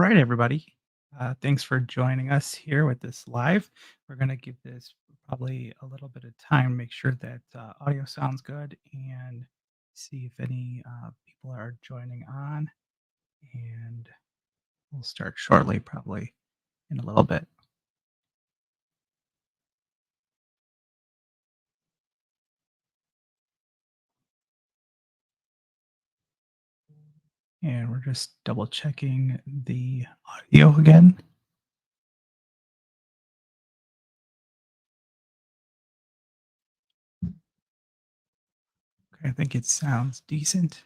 right, everybody. Thanks for joining us here with this live. We're going to give this probably a little bit of time, make sure that audio sounds good, and see if any people are joining on. And we'll start shortly, probably in a little bit. And we're just double checking the audio again. Okay, I think it sounds decent.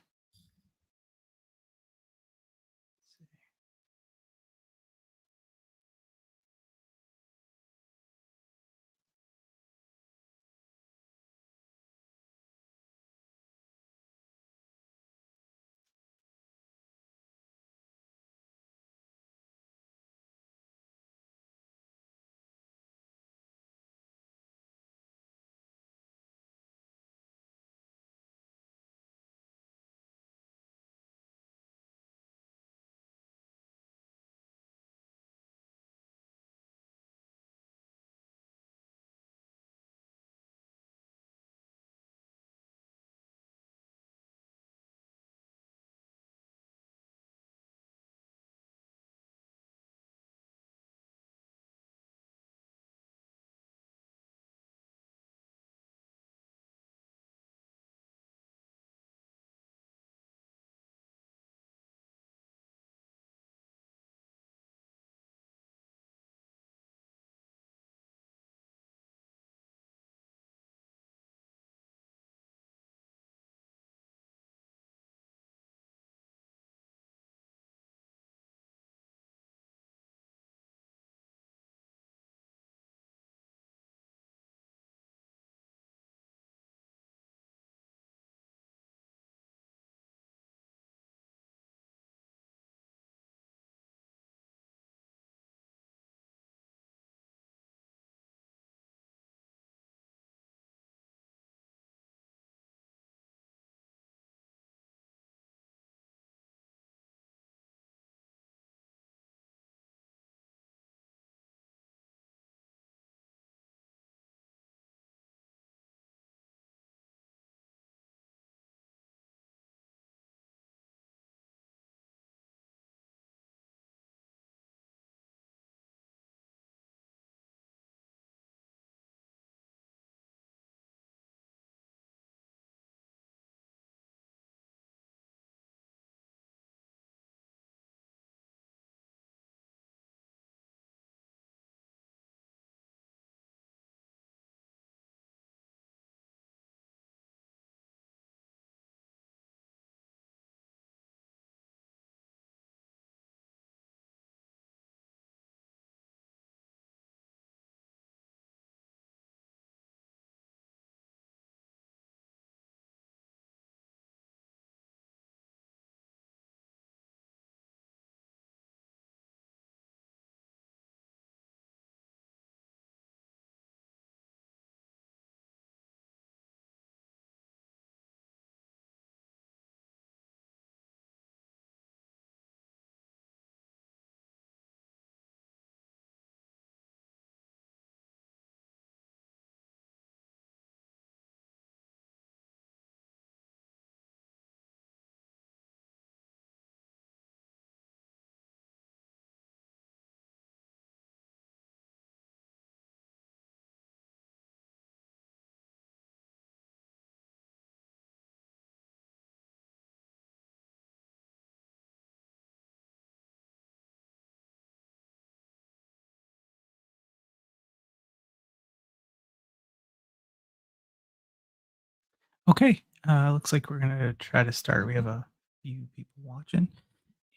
Okay, looks like we're going to try to start. We have a few people watching,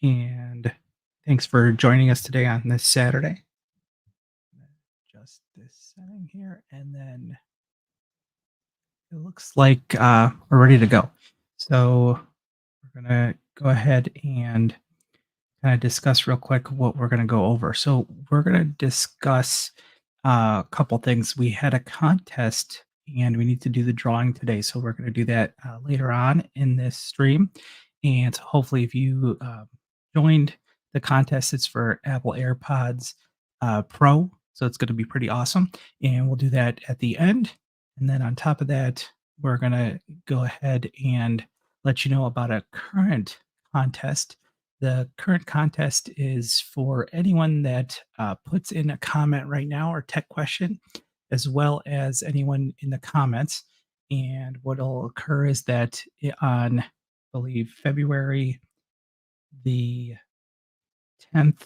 and thanks for joining us today on this Saturday. Just this setting here, and then it looks like we're ready to go. So we're gonna go ahead and kind of discuss real quick what we're gonna go over. So we're gonna discuss a couple things. We had a contest, and we need to do the drawing today. So we're gonna do that later on in this stream. And hopefully, if you joined the contest is for Apple AirPods Pro, so it's going to be pretty awesome. And we'll do that at the end. And then on top of that, we're going to go ahead and let you know about a current contest. The current contest is for anyone that puts in a comment right now or tech question, as well as anyone in the comments. And what'll occur is that on, I believe, February the 10th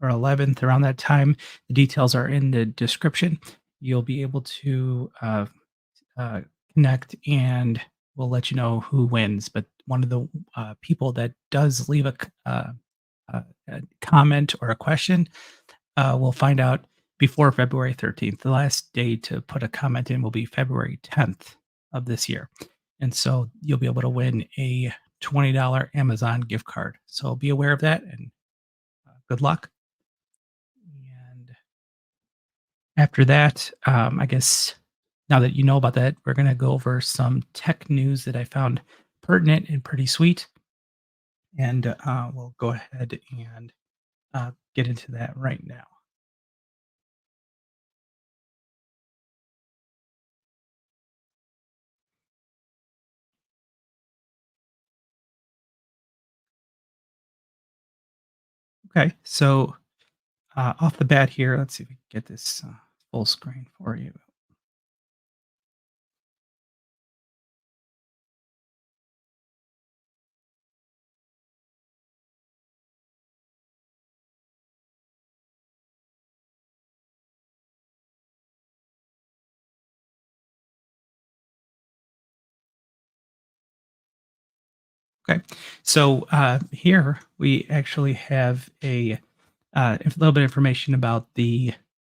or 11th, around that time, the details are in the description. You'll be able to uh, connect and we'll let you know who wins. But one of the people that does leave a comment or a question, we'll find out before February 13th. The last day to put a comment in will be February 10th of this year. And so you'll be able to win a $20 Amazon gift card. So be aware of that and good luck. And after that, I guess now that you know about that, we're going to go over some tech news that I found pertinent and pretty sweet. And we'll go ahead and get into that right now. Okay, so off the bat here, let's see if we can get this full screen for you. Okay, so here we actually have a little bit of information about the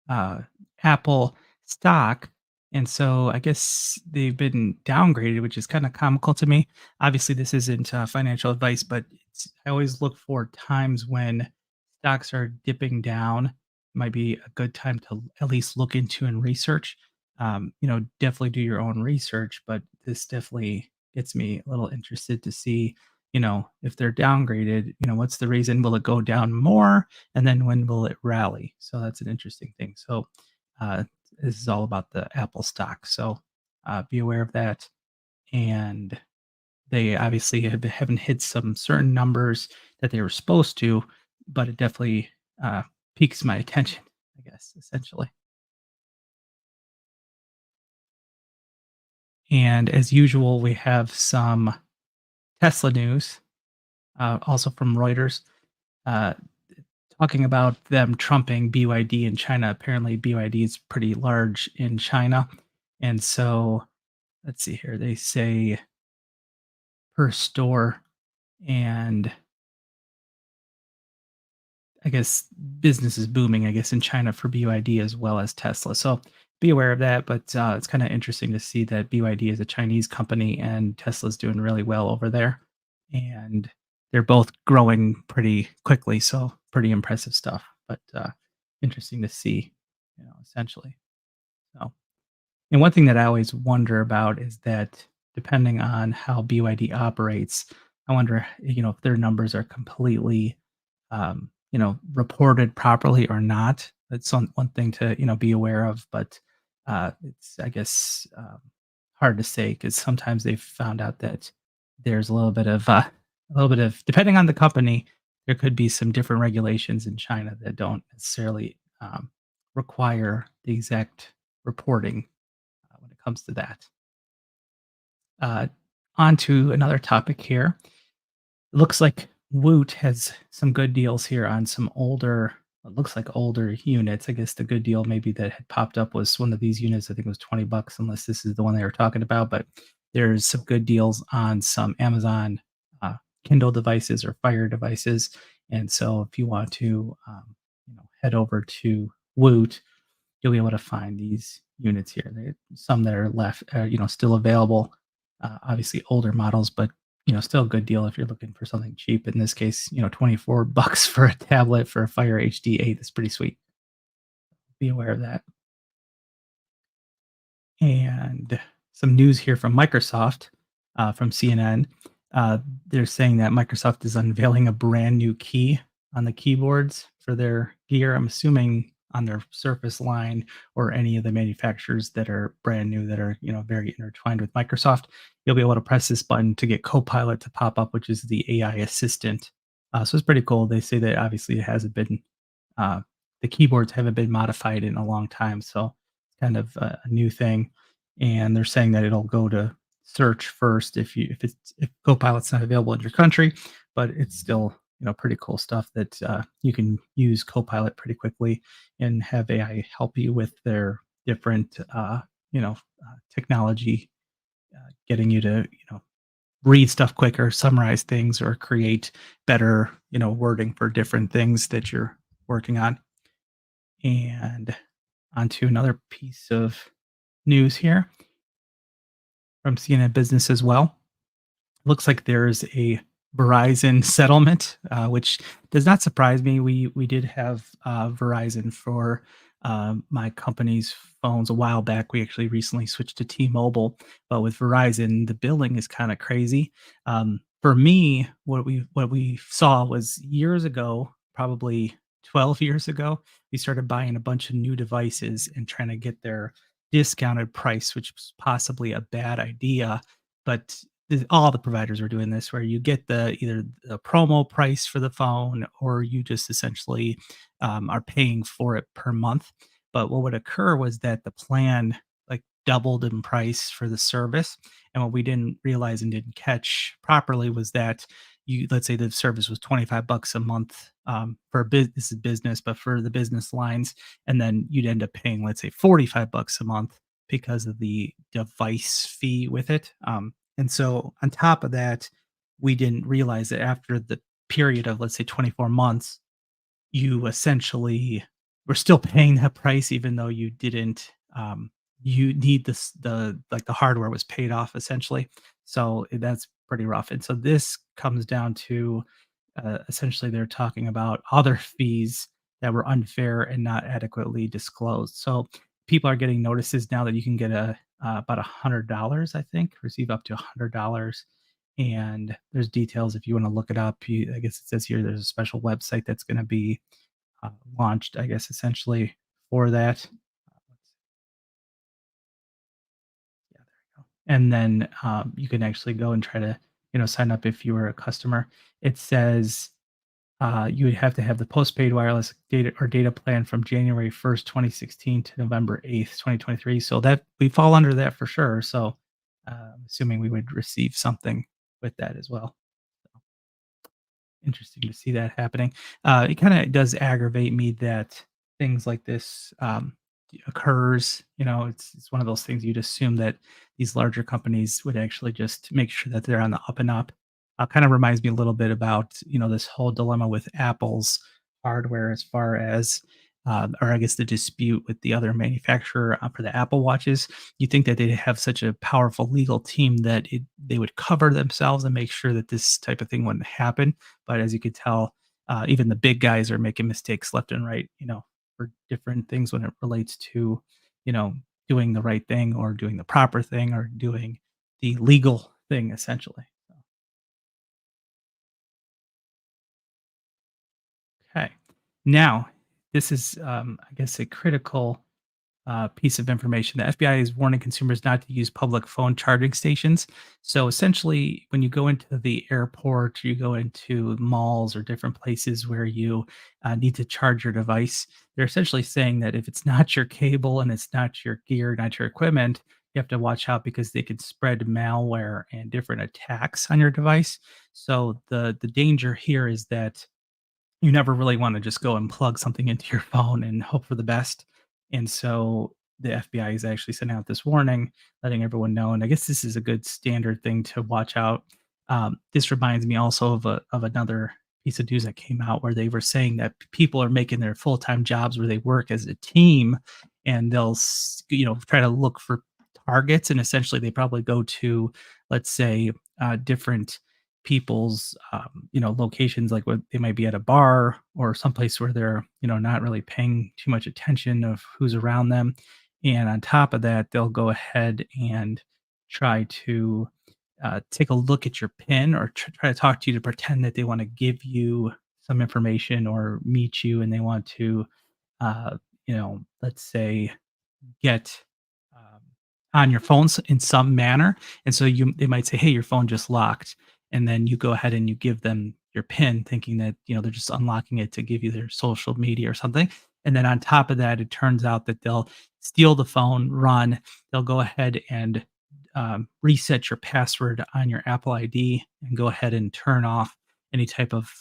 uh, Apple stock. And so I guess they've been downgraded, which is kind of comical to me. Obviously, this isn't financial advice, but I always look for times when stocks are dipping down. Might be a good time to at least look into and research. Definitely do your own research, but this definitely gets me a little interested to see, if they're downgraded, what's the reason? Will it go down more? And then when will it rally? So that's an interesting thing. So uh, this is all about the Apple stock. So be aware of that. And they obviously haven't hit some certain numbers that they were supposed to, but it definitely piques my attention, I guess, essentially. And as usual, we have some Tesla news, also from Reuters. Uh, Talking about them trumping BYD in China. Apparently, BYD is pretty large in China. And so, let's see here. They say per store, and I guess business is booming, I guess, in China for BYD as well as Tesla. So be aware of that. But it's kind of interesting to see that BYD is a Chinese company and Tesla's doing really well over there. And they're both growing pretty quickly. So pretty impressive stuff. But interesting to see, essentially. So, and one thing that I always wonder about is that depending on how BYD operates, I wonder, if their numbers are completely reported properly or not. That's one thing to, be aware of, but it's, I guess, hard to say because sometimes they've found out that there's a little bit of, depending on the company, there could be some different regulations in China that don't necessarily require the exact reporting when it comes to that. Uh, On to another topic here. Looks like Woot has some good deals here on some older, it looks like older units. I guess the good deal maybe that had popped up was one of these units. I think it was $20, unless this is the one they were talking about. But there's some good deals on some Amazon Kindle devices or Fire devices. And so if you want to, head over to Woot, you'll be able to find these units here. Some that are left, still available. Obviously, older models, but still a good deal if you're looking for something cheap. In this case, $24 for a tablet for a Fire HD 8. That's pretty sweet. Be aware of that. And some news here from Microsoft, from CNN. They're saying that Microsoft is unveiling a brand new key. on the keyboards for their gear. I'm assuming on their Surface line or any of the manufacturers that are brand new that are, very intertwined with Microsoft, you'll be able to press this button to get Copilot to pop up, which is the AI assistant. So it's pretty cool. They say that obviously it hasn't been uh, the keyboards haven't been modified in a long time, so it's kind of a new thing. And they're saying that it'll go to search first if Copilot's not available in your country, but it's still pretty cool stuff that you can use Copilot pretty quickly and have AI help you with their different technology, getting you to read stuff quicker, summarize things, or create better wording for different things that you're working on. And onto another piece of news here from CNN Business as well. Looks like there's a Verizon settlement, which does not surprise me. We did have Verizon for my company's phones a while back. We actually recently switched to T-Mobile, but with Verizon, the billing is kind of crazy. For me, what we saw was years ago, probably 12 years ago, we started buying a bunch of new devices and trying to get their discounted price, which was possibly a bad idea. But all the providers are doing this, where you get the either the promo price for the phone, or you just essentially are paying for it per month. But what would occur was that the plan like doubled in price for the service. And what we didn't realize and didn't catch properly was that let's say the service was 25 bucks a month for a this is business, but for the business lines, and then you'd end up paying, let's say, 45 bucks a month because of the device fee with it. And so on top of that, we didn't realize that after the period of, let's say, 24 months, you essentially were still paying that price even though you didn't, you need this the hardware was paid off essentially. So that's pretty rough. And so this comes down to, essentially they're talking about other fees that were unfair and not adequately disclosed. So people are getting notices now that you can get about $100, I think, receive up to $100. And there's details if you want to look it up. I guess it says here there's a special website that's going to be launched, I guess, essentially for that. Yeah, there we go. And then you can actually go and try to, sign up if you were a customer. It says you would have to have the postpaid wireless data plan from January 1st, 2016 to November 8th, 2023. So that we fall under that for sure. So I'm assuming we would receive something with that as well. Interesting to see that happening. It kinda does aggravate me that things like this, occurs. It's one of those things you'd assume that these larger companies would actually just make sure that they're on the up and up. Kinda reminds me a little bit about, this whole dilemma with Apple's hardware as far as, or I guess the dispute with the other manufacturer, for the Apple Watches. You think that they'd have such a powerful legal team that they would cover themselves and make sure that this type of thing wouldn't happen. But as you could tell, even the big guys are making mistakes left and right, for different things when it relates to, you know, doing the right thing or doing the proper thing or doing the legal thing essentially. Okay. Now, this is, I guess, a critical piece of information. The FBI is warning consumers not to use public phone charging stations. So essentially, when you go into the airport, you go into malls or different places where you need to charge your device, they're essentially saying that if it's not your cable and it's not your gear, not your equipment, you have to watch out because they can spread malware and different attacks on your device. So the danger here is that you never really wanna just go and plug something into your phone and hope for the best, and so the FBI is actually sending out this warning, letting everyone know, and I guess this is a good standard thing to watch out. This reminds me also of another piece of news that came out where they were saying that people are making their full-time jobs where they work as a team, and they'll try to look for targets, and essentially they probably go to, let's say, different people's locations, like what they might be at a bar or someplace where they're not really paying too much attention of who's around them, and on top of that they'll go ahead and try to take a look at your pin or try to talk to you to pretend that they want to give you some information or meet you and they want to, let's say get um, on your phones in some manner. And so they might say, "Hey, your phone just locked," and then you go ahead and you give them your PIN, thinking that they're just unlocking it to give you their social media or something. And then on top of that, it turns out that they'll steal the phone, run. They'll go ahead and reset your password on your Apple ID and go ahead and turn off any type of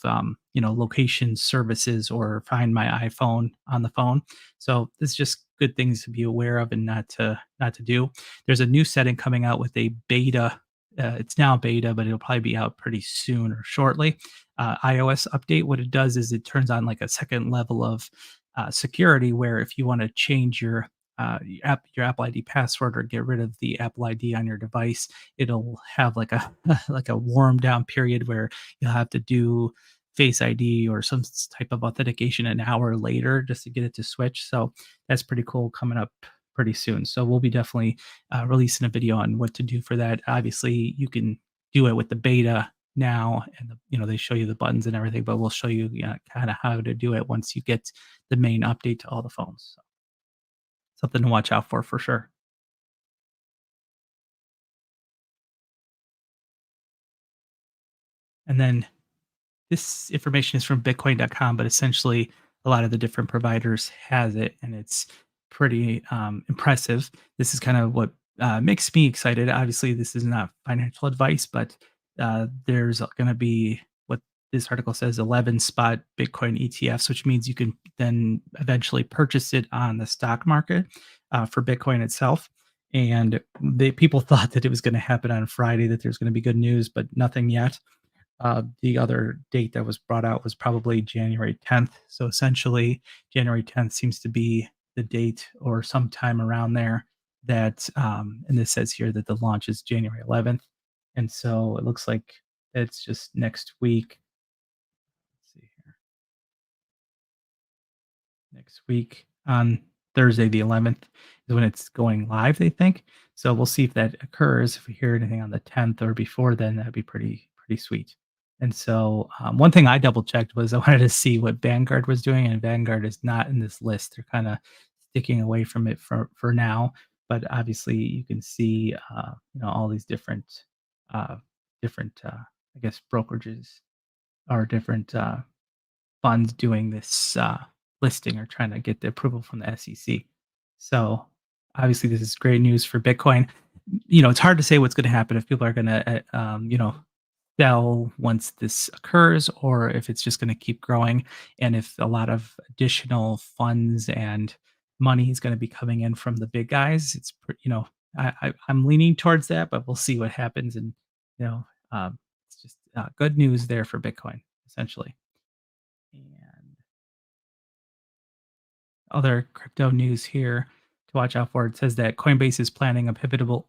location services or find my iPhone on the phone. So this is just good things to be aware of and not to do. There's a new setting coming out with a beta. It's now beta, but it'll probably be out pretty soon or shortly. iOS update. What it does is it turns on like a second level of security, where if you want to change your Apple ID password or get rid of the Apple ID on your device, it'll have like a like a warm down period where you'll have to do Face ID or some type of authentication an hour later just to get it to switch. So that's pretty cool, coming up pretty soon. So we'll be definitely releasing a video on what to do for that. Obviously, you can do it with the beta now, and they show you the buttons and everything, but we'll show you, kind of how to do it once you get the main update to all the phones. So something to watch out for sure. And then this information is from Bitcoin.com, but essentially a lot of the different providers has it, and it's pretty impressive. This is kind of what makes me excited. Obviously, this is not financial advice, but there's going to be what this article says 11 spot Bitcoin ETFs, which means you can then eventually purchase it on the stock market for Bitcoin itself. And people thought that it was going to happen on Friday, that there's going to be good news, but nothing yet. The other date that was brought out was probably January 10th. So essentially, January 10th seems to be the date or sometime around there that, and this says here that the launch is January 11th. And so it looks like it's just next week. Let's see here. Next week on Thursday, the 11th, is when it's going live, they think. So we'll see if that occurs. If we hear anything on the 10th or before then, that'd be pretty sweet. And so one thing I double checked was I wanted to see what Vanguard was doing, and Vanguard is not in this list. They're kind of sticking away from it for now. But obviously, you can see all these uh, different I guess brokerages or different funds doing this listing or trying to get the approval from the SEC. So obviously, this is great news for Bitcoin. It's hard to say what's going to happen, if people are going to, sell once this occurs, or if it's just going to keep growing, and if a lot of additional funds and money is going to be coming in from the big guys. I'm leaning towards that, but we'll see what happens. And you know, it's just good news there for Bitcoin, essentially. And other crypto news here to watch out for. It says that Coinbase is planning a pivotal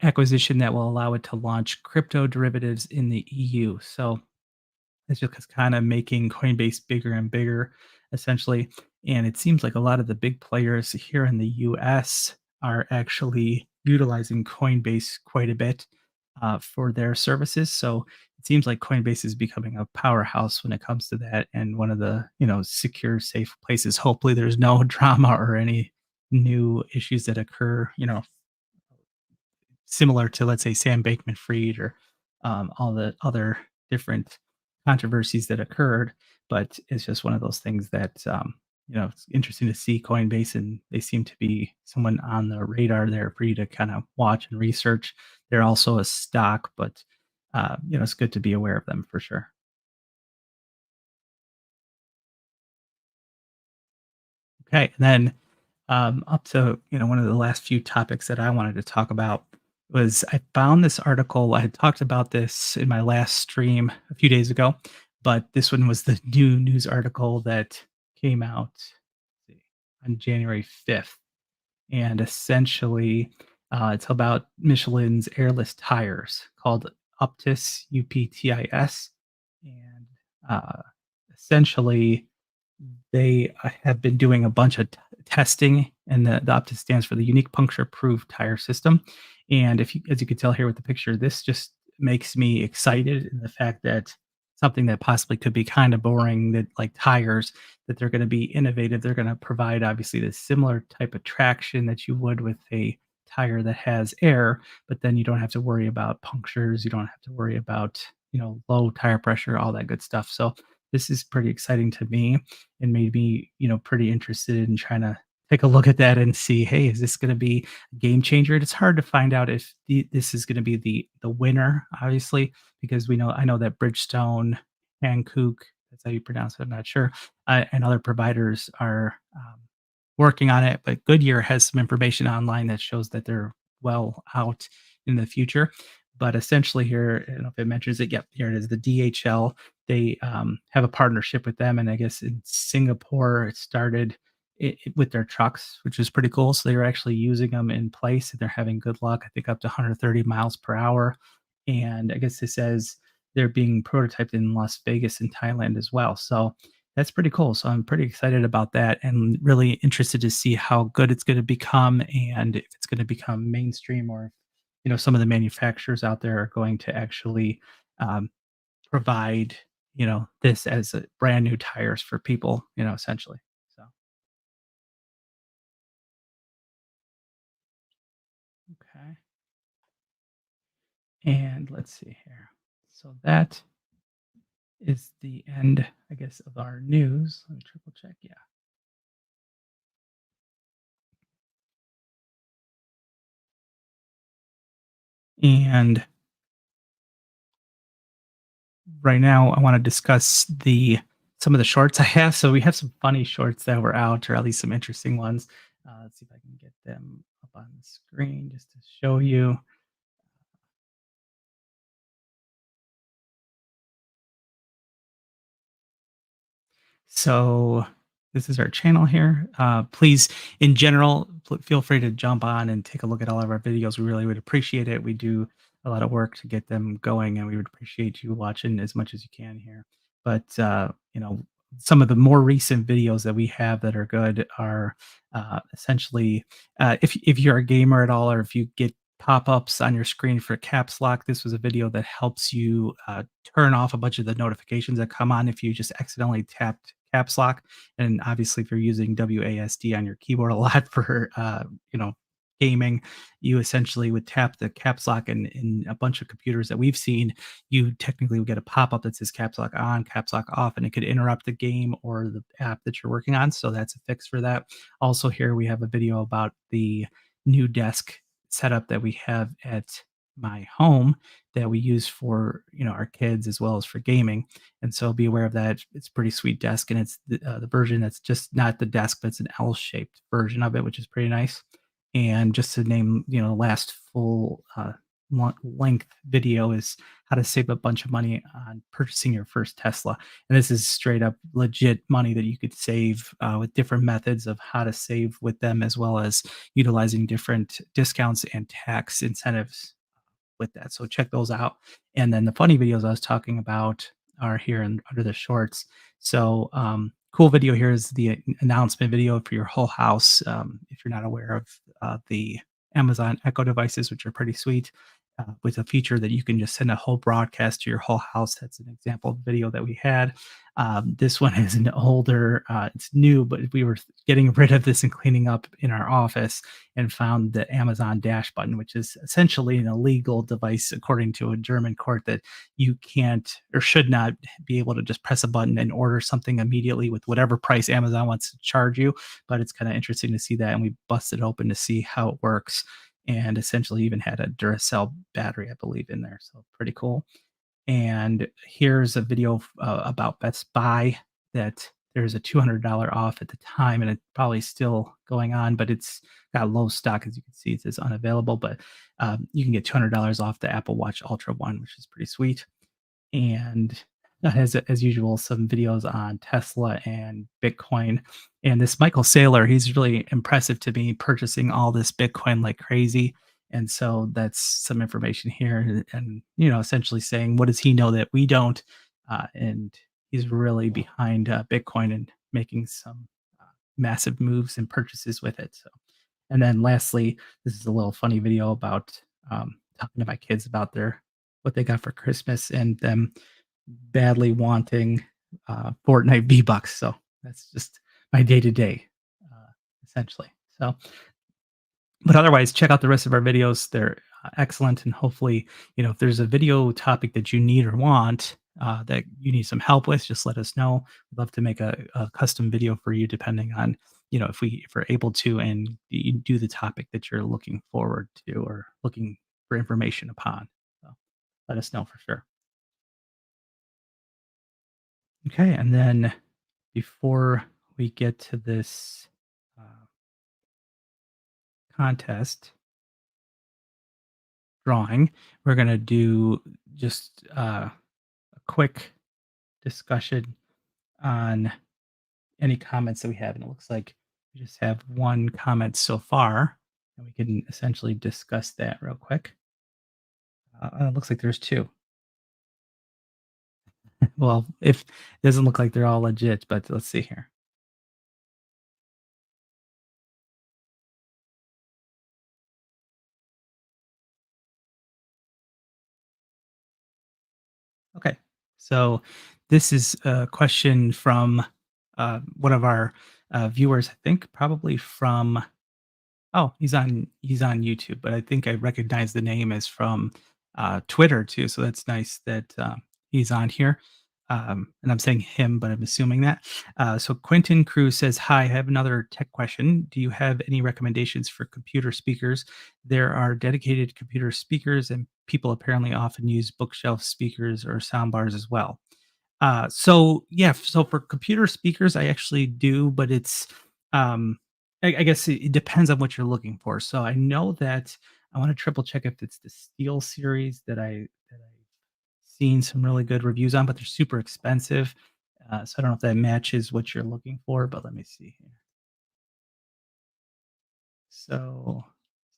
acquisition that will allow it to launch crypto derivatives in the EU. So it's just kind of making Coinbase bigger and bigger, essentially. And it seems like a lot of the big players here in the US are actually utilizing Coinbase quite a bit for their services. So it seems like Coinbase is becoming a powerhouse when it comes to that, and one of the secure, safe places. Hopefully, there's no drama or any new issues that occur. Similar to, let's say, Sam Bankman-Fried or all the other different controversies that occurred. But it's just one of those things that it's interesting to see Coinbase, and they seem to be someone on the radar there for you to kind of watch and research. They're also a stock, but it's good to be aware of them for sure. Okay, and then up to one of the last few topics that I wanted to talk about was, I found this article. I had talked about this in my last stream a few days ago, but this one was the new news article that came out on January 5th, and essentially it's about Michelin's airless tires called UPTIS, and uh, essentially they have been doing a bunch of testing, and the Optus stands for the Unique Puncture Proof Tire System. And if you, as you can tell here with the picture, this just makes me excited in the fact that something that possibly could be kind of boring, that like tires, that they're going to be innovative. They're going to provide obviously the similar type of traction that you would with a tire that has air, but then you don't have to worry about punctures. You don't have to worry about, low tire pressure, all that good stuff. So this is pretty exciting to me and made me, pretty interested in trying to take a look at that and see, hey, is this going to be a game changer? It's hard to find out if this is going to be the winner, obviously, because I know that Bridgestone, Hankook, that's how you pronounce it. I'm not sure, and other providers are working on it. But Goodyear has some information online that shows that they're well out in the future. But essentially, here, I don't know if it mentions it. Yep, here it is. The DHL. They have a partnership with them, and I guess in Singapore it started with their trucks, which is pretty cool. So they were actually using them in place, and they're having good luck. I think up to 130 miles per hour. And I guess it says they're being prototyped in Las Vegas and Thailand as well. So that's pretty cool. So I'm pretty excited about that and really interested to see how good it's going to become and if it's going to become mainstream or if, some of the manufacturers out there are going to actually um, provide, this as a brand new tires for people, essentially. So, okay. And let's see here. So that is the end, I guess, of our news. Let me triple check. Yeah. And right now I want to discuss the some of the shorts I have. So we have some funny shorts that were out, or at least some interesting ones. Let's see if I can get them up on the screen just to show you. So this is our channel here. Please, in general, feel free to jump on and take a look at all of our videos. We really would appreciate it. We do a lot of work to get them going, and we would appreciate you watching as much as you can here. But some of the more recent videos that we have that are good are essentially, if you're a gamer at all, or if you get pop-ups on your screen for caps lock, this was a video that helps you turn off a bunch of the notifications that come on if you just accidentally tapped caps lock. And obviously, if you're using WASD on your keyboard a lot for gaming, you essentially would tap the caps lock, and in a bunch of computers that we've seen, you technically would get a pop-up that says caps lock on, caps lock off, and it could interrupt the game or the app that you're working on. So that's a fix for that. Also, here we have a video about the new desk setup that we have at my home that we use for our kids as well as for gaming. And so be aware of that. It's a pretty sweet desk, and it's the version that's just not the desk, but it's an L-shaped version of it, which is pretty nice. And just to name, the last full length video is how to save a bunch of money on purchasing your first Tesla. And this is straight up legit money that you could save with different methods of how to save with them, as well as utilizing different discounts and tax incentives with that. So check those out. And then the funny videos I was talking about are here and under the shorts. So cool video here is the announcement video for your whole house. If you're not aware of the Amazon Echo devices, which are pretty sweet. With a feature that you can just send a whole broadcast to your whole house. That's an example of video that we had. This one is an older, it's new, but we were getting rid of this and cleaning up in our office and found the Amazon Dash button, which is essentially an illegal device according to a German court, that you can't or should not be able to just press a button and order something immediately with whatever price Amazon wants to charge you. But it's kind of interesting to see that, and we busted open to see how it works, and essentially even had a Duracell battery, I believe, in there. So pretty cool. And here's a video about Best Buy, that there's a $200 off at the time, and it's probably still going on, but it's got low stock. As you can see, it says unavailable, but you can get $200 off the Apple Watch Ultra 1, which is pretty sweet. And that has, as usual, some videos on Tesla and Bitcoin. And this Michael Saylor, he's really impressive to me, purchasing all this Bitcoin like crazy. And so that's some information here, and essentially saying, what does he know that we don't? And he's really behind Bitcoin and making some massive moves and purchases with it. So, and then lastly, this is a little funny video about talking to my kids about their what they got for Christmas, and them badly wanting Fortnite V-Bucks. So that's just my day to day, essentially. So, but otherwise, check out the rest of our videos. They're excellent, and hopefully, if there's a video topic that you need or want that you need some help with, just let us know. We'd love to make a custom video for you, depending on if we're able to, and you do the topic that you're looking forward to or looking for information upon. So let us know for sure. Okay, and then before we get to this uh, contest drawing, we're going to do just a quick discussion on any comments that we have. And it looks like we just have one comment so far, and we can essentially discuss that real quick. It looks like there's two. Well, if it doesn't look like they're all legit, but let's see here. Okay. So this is a question from one of our viewers, I think probably from oh, he's on YouTube, but I think I recognize the name as from Twitter too. So that's nice that he's on here. And I'm saying him, but I'm assuming that. So Quentin Cruz says, "Hi, I have another tech question. Do you have any recommendations for computer speakers? There are dedicated computer speakers, and people apparently often use bookshelf speakers or soundbars as well." So yeah, so for computer speakers, I actually do, but it's um, I guess it depends on what you're looking for. So I know that I want to triple check if it's the Steel series that I've seen some really good reviews on, but they're super expensive. So I don't know if that matches what you're looking for, but let me see here. So,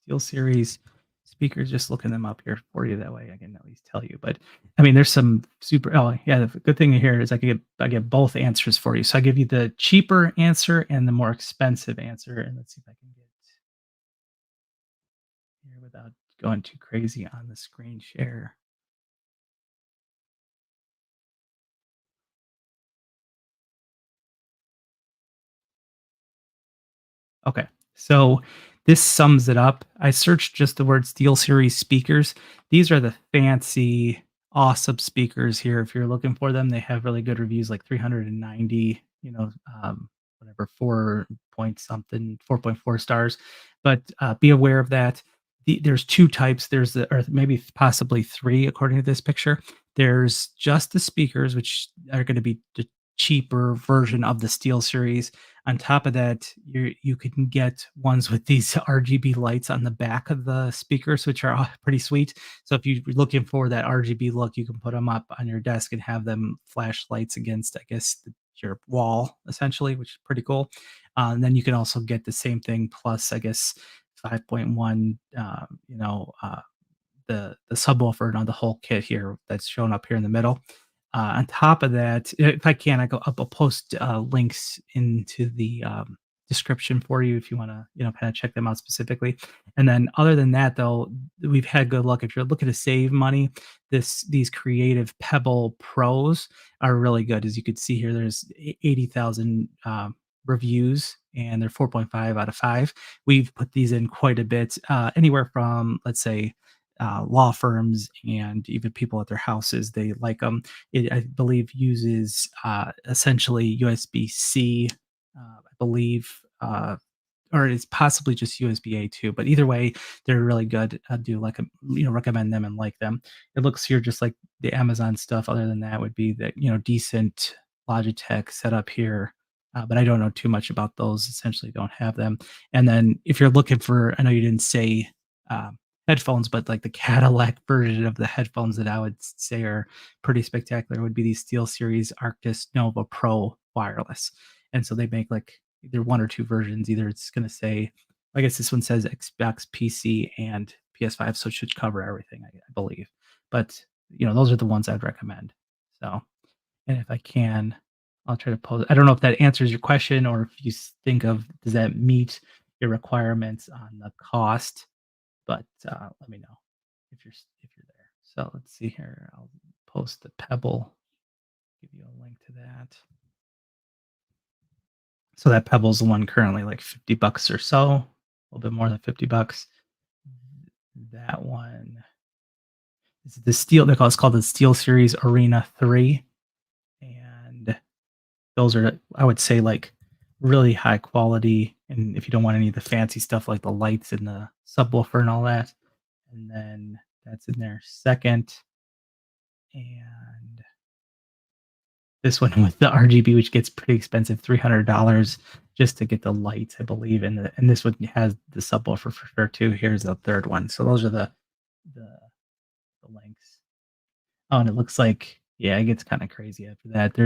Steel Series speakers, just looking them up here for you. That way I can at least tell you. But I mean, there's some super. Oh, yeah. The good thing here is I get both answers for you. So I give you the cheaper answer and the more expensive answer. And let's see if I can get here without going too crazy on the screen share. Okay. So this sums it up. I searched just the word Steel Series speakers. These are the fancy, awesome speakers here. If you're looking for them, they have really good reviews, like 390, whatever, 4 point something, 4.4 stars. But be aware of that. There's two types. There's or maybe possibly three, according to this picture. There's just the speakers, which are going to be the cheaper version of the Steel Series. On top of that, you can get ones with these RGB lights on the back of the speakers, which are pretty sweet. So if you're looking for that RGB look, you can put them up on your desk and have them flash lights against, I guess, your wall essentially, which is pretty cool. And then you can also get the same thing plus, I guess, 5.1, the subwoofer and the whole kit here that's shown up here in the middle. On top of that, if I can, I'll post links into the description for you if you want to, kind of check them out specifically. And then, other than that, though, we've had good luck. If you're looking to save money, these Creative Pebble Pros are really good. As you can see here, there's 80,000 reviews, and they're 4.5 out of 5. We've put these in quite a bit, anywhere from, let's say, law firms and even people at their houses. They like them. It, I believe, uses essentially USB-C, I believe, or it's possibly just USB-A too. But either way, they're really good. I do like them, recommend them and like them. It looks here just like the Amazon stuff. Other than that, would be that decent Logitech setup here. But I don't know too much about those. Essentially, don't have them. And then if you're looking for, I know you didn't say headphones, but like the Cadillac version of the headphones that I would say are pretty spectacular would be these Steel Series Arctis Nova Pro wireless. And so they make like either one or two versions. Either it's going to say, I guess this one says Xbox, PC, and PS5, so it should cover everything, I believe. But those are the ones I'd recommend. So, and if I can, I'll try to pose. I don't know if that answers your question, or if you think of, does that meet your requirements on the cost? But let me know if you're there. So let's see here. I'll post the Pebble. give you a link to that. So that Pebble's the one currently like 50 bucks or so, a little bit more than 50 bucks. That one is the Steel. It's called the Steel Series Arena 3, and those are, I would say, like, really high quality, and if you don't want any of the fancy stuff like the lights and the subwoofer and all that, and then that's in there second, and this one with the RGB, which gets pretty expensive, $300 just to get the lights, I believe, and this one has the subwoofer for sure too. Here's the third one. So those are the the links. Oh, and it looks like, yeah, it gets kinda crazy after that.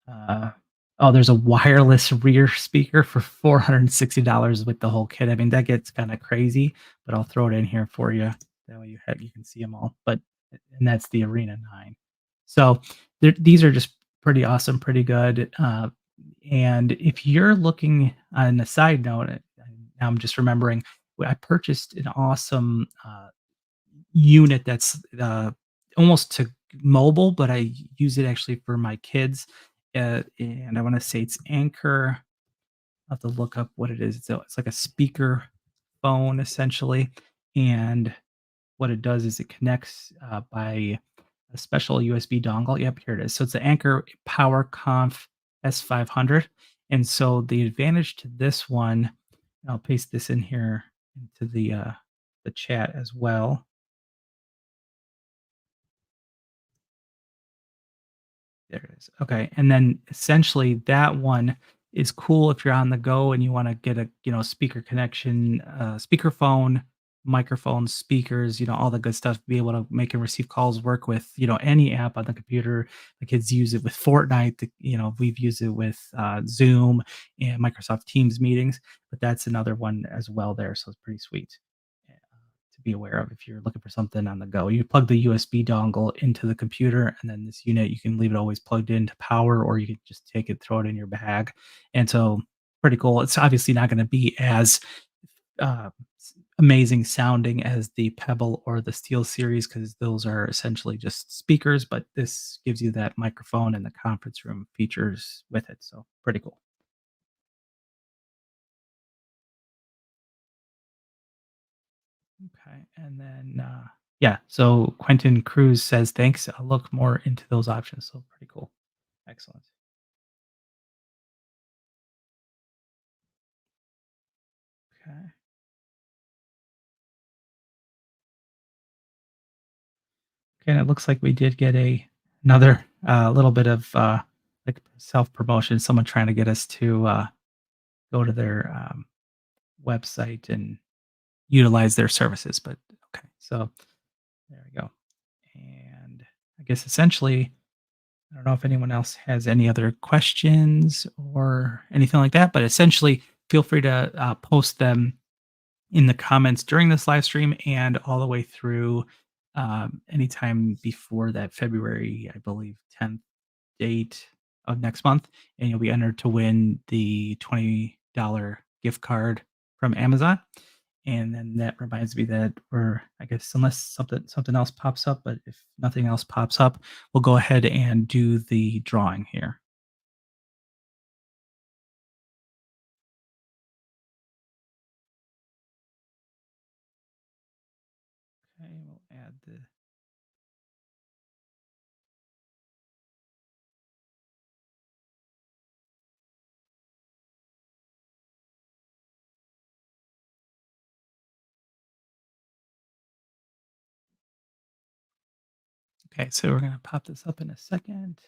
Uh there's a wireless rear speaker for $460 with the whole kit. I mean, that gets kinda crazy, but I'll throw it in here for you. That way you can see them all. But and that's the Arena 9. So, these are just pretty awesome, pretty good. And if you're looking on a side note, now I'm just remembering, I purchased an awesome, unit that's, almost to mobile, but I use it actually for my kids, and I wanna say it's Anchor. I'll have to look up what it is. It's like a speaker phone essentially, and what it does is it connects, by a special USB dongle. Yep, here it is. So it's the Anchor PowerConf S500, and so the advantage to this one, I'll paste this in here into the chat as well. There it is. Okay, and then essentially that one is cool if you're on the go and you wanna get a, speaker connection, speakerphone, microphone, speakers, all the good stuff, be able to make and receive calls, work with, any app on the computer. The kids use it with Fortnite, we've used it with, Zoom and Microsoft Teams meetings, but that's another one as well there, so it's pretty sweet, to be aware of if you're looking for something on the go. You plug the USB dongle into the computer, and then this unit, you can leave it always plugged in to power, or you can just take it, throw it in your bag. And so, pretty cool. It's obviously not going to be as uh, amazing sounding as the Pebble or the Steel series because those are essentially just speakers, but this gives you that microphone and the conference room features with it. So, pretty cool. Okay, and then, yeah, so Quentin Cruz says, "Thanks, I'll look more into those options." So pretty cool. Excellent. Okay. Okay, and it looks like we did get another, little bit of, like, self-promotion, someone trying to get us to, go to their, website and utilize their services, but okay, so there we go. And I guess essentially, I don't know if anyone else has any other questions or anything like that, but essentially, feel free to post them in the comments during this live stream and all the way through anytime before that February, I believe, 10th date of next month. And you'll be entered to win the $20 gift card from Amazon. And then that reminds me that I guess, unless something else pops up, but if nothing else pops up, we'll go ahead and do the drawing here. Okay, we'll add the Okay, so we're gonna pop this up in a second.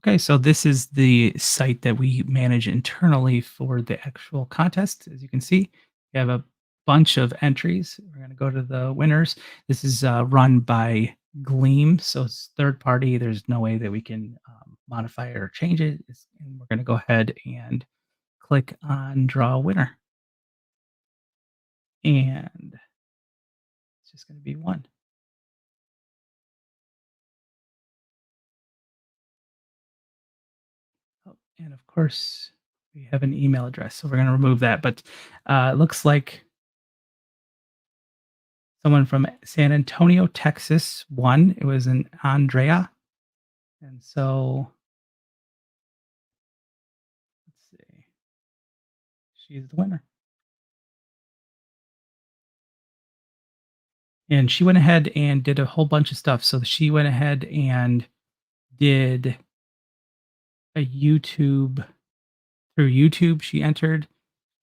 Okay, so this is the site that we manage internally for the actual contest. As you can see, we have a bunch of entries. We're going to go to the winners. This is run by Gleam, so it's third party. There's no way that we can modify it or change it. And we're going to go ahead and click on draw a winner. And it's just going to be one. Oh, and of course, we have an email address, so we're gonna remove that, but, it looks like someone from San Antonio, Texas won. It was an Andrea, and so let's see, she's the winner. And she went ahead and did a whole bunch of stuff. So she went ahead and did a YouTube through YouTube, she entered.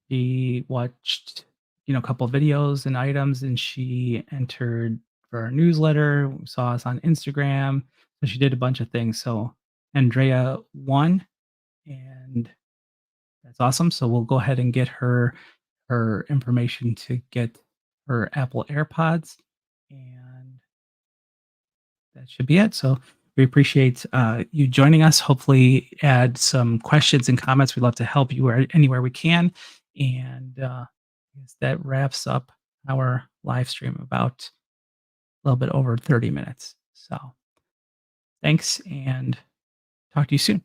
She watched, a couple of videos and items, and she entered for our newsletter, saw us on Instagram. So she did a bunch of things. So Andrea won, and that's awesome. So we'll go ahead and get her information to get her Apple AirPods, and that should be it. So we appreciate you joining us. Hopefully, add some questions and comments. We'd love to help you anywhere we can. And I guess that wraps up our live stream about a little bit over 30 minutes. So thanks and talk to you soon.